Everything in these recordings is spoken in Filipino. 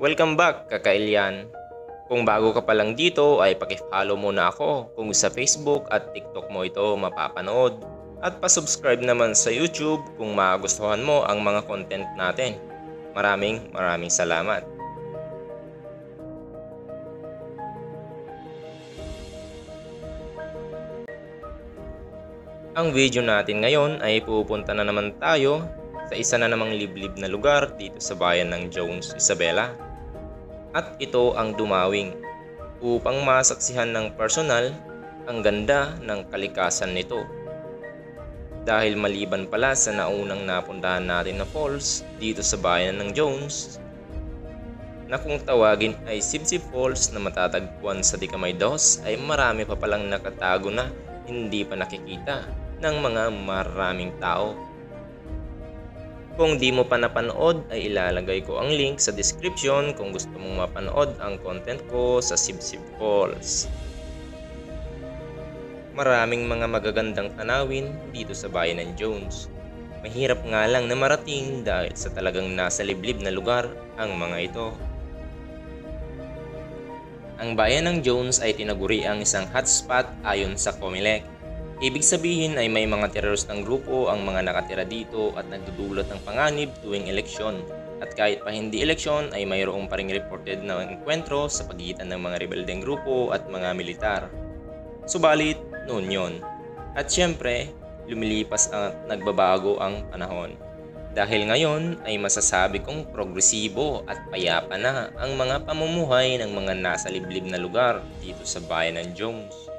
Welcome back, kakailyan. Kung bago ka pa lang dito ay paki-follow muna ako kung sa Facebook at TikTok mo ito mapapanood. At pa-subscribe naman sa YouTube kung magustuhan mo ang mga content natin. Maraming salamat. Ang video natin ngayon ay pupunta na naman tayo sa isa na namang liblib na lugar dito sa bayan ng Jones, Isabela. At ito ang Dumawing upang masaksihan ng personal ang ganda ng kalikasan nito. Dahil maliban pala sa naunang napuntahan natin na falls dito sa bayan ng Jones, na kung tawagin ay Sibsib Falls na matatagpuan sa Dicamay Dos, ay marami pa palang nakatago na hindi pa nakikita ng mga maraming tao. Kung di mo pa napanood ay ilalagay ko ang link sa description kung gusto mong mapanood ang content ko sa Sibsib Falls. Maraming mga magagandang tanawin dito sa bayan ng Jones. Mahirap nga lang na marating dahil sa talagang nasa liblib na lugar ang mga ito. Ang bayan ng Jones ay tinaguri ang isang hotspot ayon sa Comelec. Ibig sabihin ay may mga teroristang grupo ang mga nakatira dito at nagdudulot ng panganib tuwing eleksyon. At kahit pa hindi eleksyon ay mayroong pa ring reported na enkwentro sa pagitan ng mga rebeldeng grupo at mga militar. Subalit, noon yon. At syempre, lumilipas at nagbabago ang panahon. Dahil ngayon ay masasabi kong progresibo at payapa na ang mga pamumuhay ng mga nasa liblib na lugar dito sa bayan ng Jones.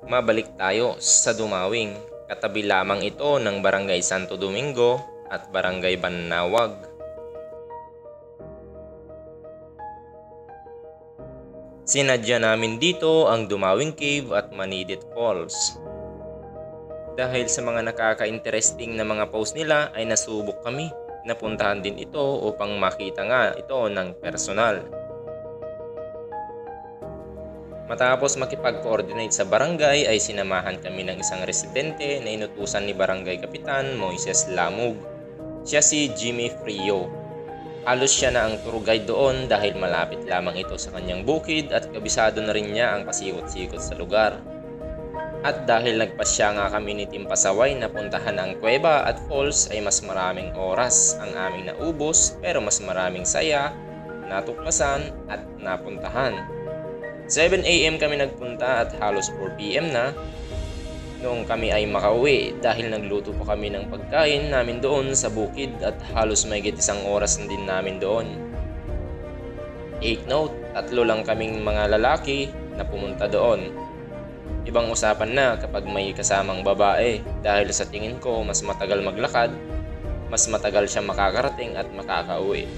Mabalik tayo sa Dumawing. Katabi lamang ito ng Barangay Santo Domingo at Barangay Banawag. Sinadya namin dito ang Dumawing Cave at Manidit Falls. Dahil sa mga nakaka-interesting na mga post nila ay nasubok kami. Napuntahan din ito upang makita nga ito ng personal. Matapos makipag-coordinate sa barangay ay sinamahan kami ng isang residente na inutusan ni Barangay Kapitan Moises Lamug. Siya si Jimmy Frio. Halos siya na ang tour guide doon dahil malapit lamang ito sa kanyang bukid at kabisado na rin niya ang pasikot-sikot sa lugar. At dahil nagpasya nga kami ni Team Pasaway na puntahan ang kuweba at falls ay mas maraming oras ang aming naubos pero mas maraming saya, natuklasan at napuntahan. 7 AM kami nagpunta at halos 4 PM na noong kami ay makauwi dahil nagluto pa kami ng pagkain namin doon sa bukid at halos mahigit 1 oras na din namin doon. Take note, 3 lang kaming mga lalaki na pumunta doon. Ibang usapan na kapag may kasamang babae dahil sa tingin ko mas matagal maglakad, mas matagal siya makakarating at makakauwi.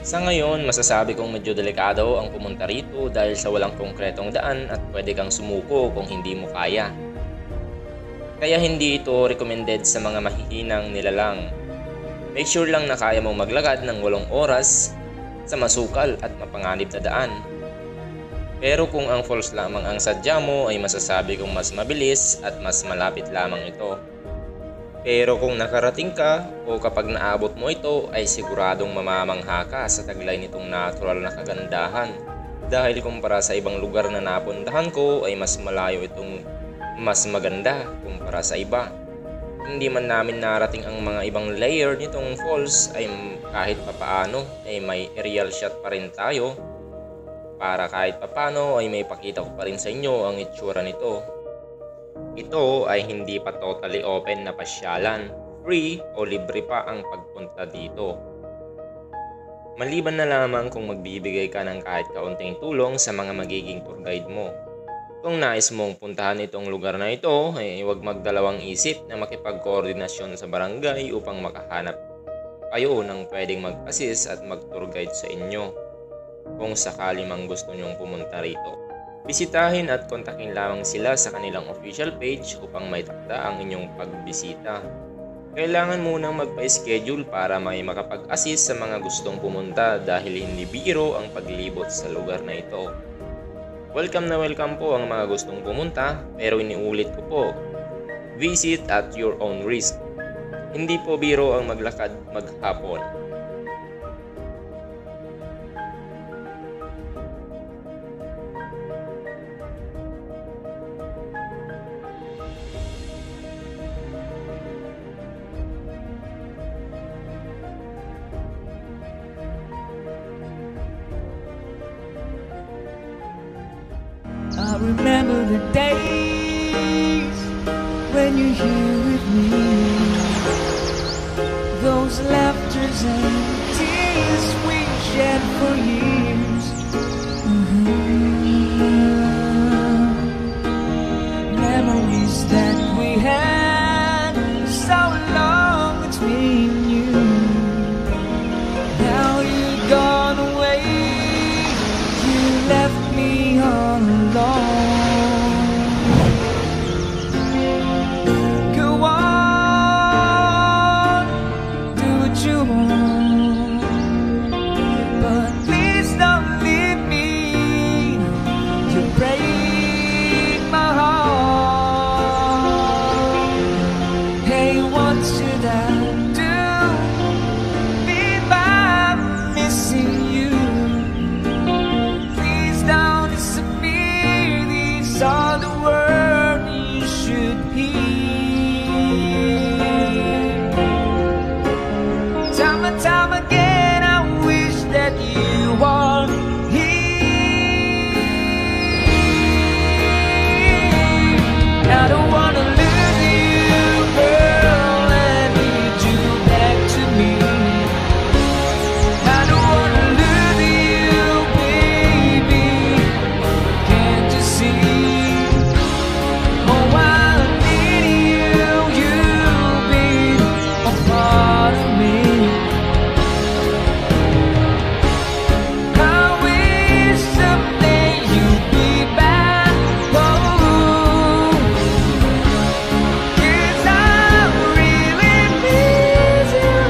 Sa ngayon, masasabi kong medyo delikado ang pumunta rito dahil sa walang konkretong daan at pwede kang sumuko kung hindi mo kaya. Kaya hindi ito recommended sa mga mahihinang nilalang. Make sure lang na kaya mong maglakad ng 8 oras sa masukal at mapanganib na daan. Pero kung ang falls lamang ang sadya mo ay masasabi kong mas mabilis at mas malapit lamang ito. Pero kung nakarating ka o kapag naabot mo ito ay siguradong mamamangha ka sa taglay nitong natural na kagandahan. Dahil kumpara sa ibang lugar na napuntahan ko ay mas malayo itong mas maganda kumpara sa iba. Hindi man namin narating ang mga ibang layer nitong falls ay kahit papaano ay may aerial shot pa rin tayo. Para kahit papaano ay may pakita ko pa rin sa inyo ang itsura nito. Ito ay hindi pa totally open na pasyalan, free o libre pa ang pagpunta dito. Maliban na lamang kung magbibigay ka ng kahit kaunting tulong sa mga magiging tour guide mo. Kung nais mong puntahan itong lugar na ito, ay huwag magdalawang isip na makipag-koordinasyon sa barangay upang makahanap kayo ng pwedeng mag-assist at mag-tour guide sa inyo kung sakali mang gusto nyong pumunta rito. Bisitahin at kontakin lamang sila sa kanilang official page upang may takda ang inyong pagbisita. Kailangan munang magpa-schedule para may makapag-assist sa mga gustong pumunta dahil hindi biro ang paglibot sa lugar na ito. Welcome na welcome po ang mga gustong pumunta pero iniulit ko po, visit at your own risk. Hindi po biro ang maglakad maghapon. I remember the days when you're here with me, those laughters and tears we shed for years. Memories that we had so long between you. Now you've gone away, you left me all alone. Go on, do what you want, but please don't leave me. You break my heart. Hey, what should I do? If I'm missing you, please don't disappear. These are the words you should hear. Time and time again, I wish that you are here. I don't wanna lose you, girl. I need you back to me. I don't wanna lose you, baby. Can't you see? Oh, I need you. You'll be a part of me. I wish someday you'd be back home, 'cause I really miss you,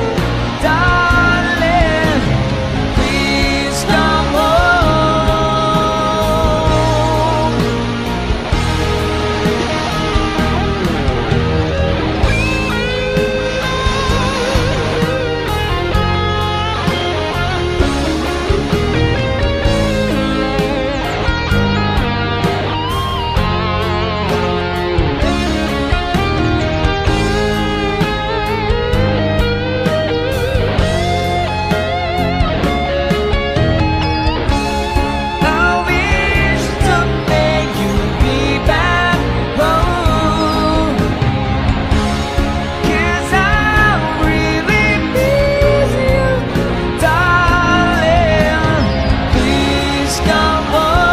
darling. Please come home. I wish someday you'd be back home, 'cause I really miss you, darling. Please come home.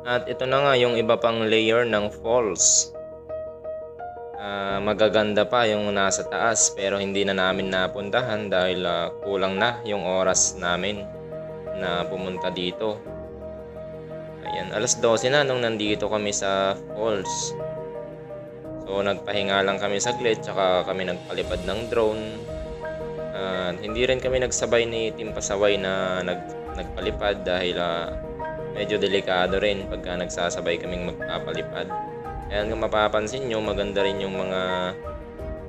At ito na nga yung iba pang layer ng falls. Magaganda pa yung nasa taas pero hindi na namin napuntahan dahil kulang na yung oras namin na pumunta dito. Ayan, alas 12 na nung nandito kami sa falls. So nagpahinga lang kami saglit tsaka kami nagpalipad ng drone. Hindi rin kami nagsabay ni Team Pasaway na nagpalipad dahil medyo delikado rin pagka nagsasabay kaming magpapalipad. Kaya kung mapapansin nyo, maganda rin yung mga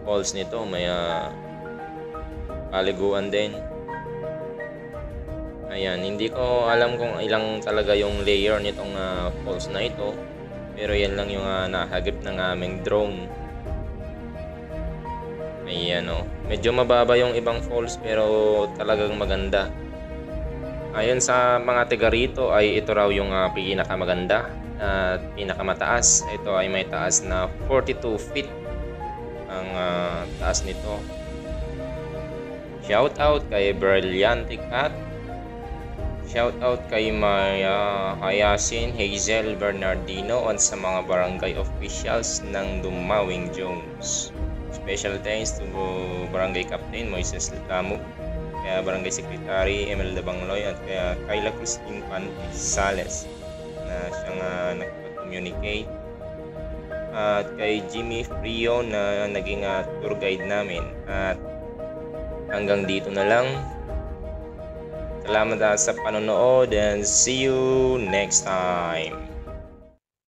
falls nito. May paliguan din. Ayan, hindi ko alam kung ilang talaga yung layer nitong falls na ito. Pero yan lang yung nahagip ng aming drone. Ayan o. Medyo mababa yung ibang falls pero talagang maganda. Ayon sa mga taga rito ay ito raw yung pinakamaganda at pinakamataas. Ito ay may taas na 42 feet ang taas nito. Shout out kay Brilliante Cat. Shout out kay Maya Hayasin, Hazel Bernardino at sa mga barangay officials ng Dumawing Jones. Special thanks to Barangay Captain Moises Lamug, kaya Barangay Secretary Imelda Bangloy at kaya Kyla Christine Sales na siyang nag-communicate, at kay Jimmy Frio na naging tour guide namin, at Hanggang dito na lang. Salamat sa panonood and see you next time.